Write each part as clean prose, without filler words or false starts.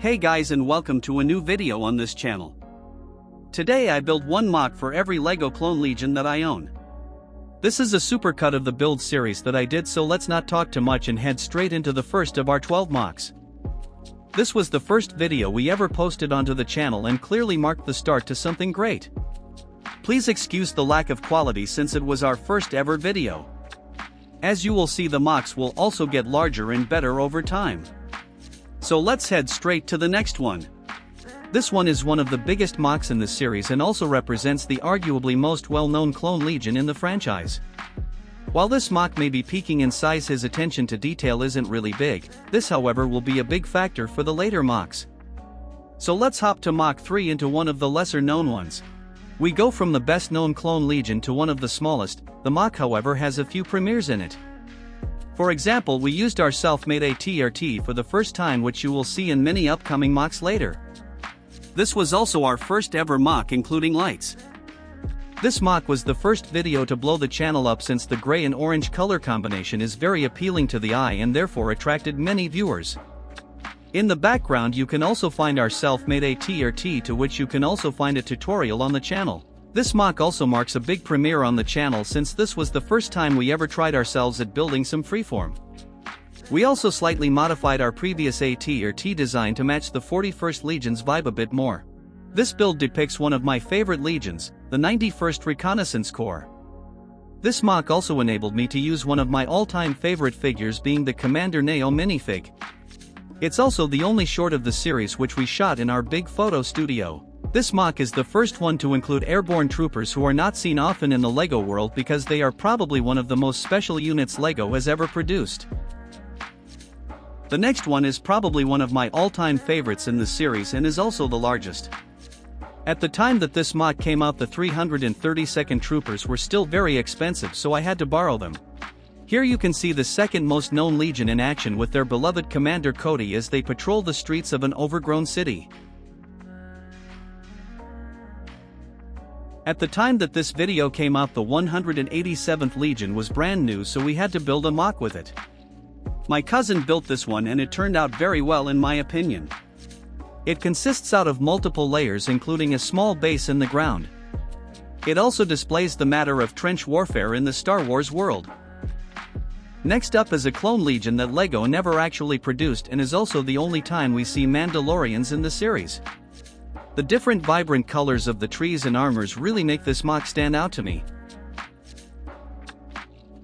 Hey guys, and welcome to a new video on this channel. Today I build one mock for every LEGO Clone Legion that I own. This is a supercut of the build series that I did, so let's not talk too much and head straight into the first of our 12 mocks. This was the first video we ever posted onto the channel and clearly marked the start to something great. Please excuse the lack of quality since it was our first ever video. As you will see, the mocks will also get larger and better over time. So let's head straight to the next one. This one is one of the biggest mocks in the series and also represents the arguably most well-known Clone Legion in the franchise. While this mock may be peaking in size, his attention to detail isn't really big. This, however, will be a big factor for the later mocks. So let's hop to Mock 3 into one of the lesser known ones. We go from the best known Clone Legion to one of the smallest. The mock, however, has a few premieres in it. For example, we used our self-made ATRT for the first time, which you will see in many upcoming mocks later. This was also our first ever mock including lights. This mock was the first video to blow the channel up since the gray and orange color combination is very appealing to the eye and therefore attracted many viewers. In the background you can also find our self-made ATRT, to which you can also find a tutorial on the channel. This mock also marks a big premiere on the channel since this was the first time we ever tried ourselves at building some freeform. We also slightly modified our previous ATRT design to match the 41st Legion's vibe a bit more. This build depicts one of my favorite legions, the 91st Reconnaissance Corps. This mock also enabled me to use one of my all-time favorite figures, being the Commander Neo minifig. It's also the only short of the series which we shot in our big photo studio. This mock is the first one to include airborne troopers who are not seen often in the LEGO world because they are probably one of the most special units LEGO has ever produced. The next one is probably one of my all-time favorites in the series and is also the largest. At the time that this mock came out, the 332nd troopers were still very expensive, so I had to borrow them. Here you can see the second most known Legion in action with their beloved Commander Cody as they patrol the streets of an overgrown city. At the time that this video came out, the 187th Legion was brand new, so we had to build a mock with it. My cousin built this one and it turned out very well in my opinion. It consists out of multiple layers, including a small base in the ground. It also displays the matter of trench warfare in the Star Wars world. Next up is a Clone Legion that LEGO never actually produced and is also the only time we see Mandalorians in the series. The different vibrant colors of the trees and armors really make this mock stand out to me.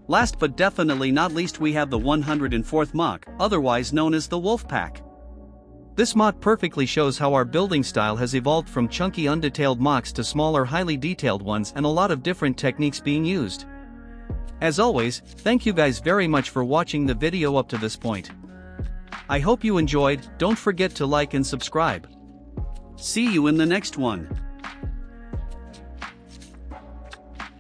Last but definitely not least, we have the 104th mock, otherwise known as the Wolf Pack. This mock perfectly shows how our building style has evolved from chunky undetailed mocks to smaller highly detailed ones, and a lot of different techniques being used. As always, thank you guys very much for watching the video up to this point. I hope you enjoyed. Don't forget to like and subscribe. See you in the next one.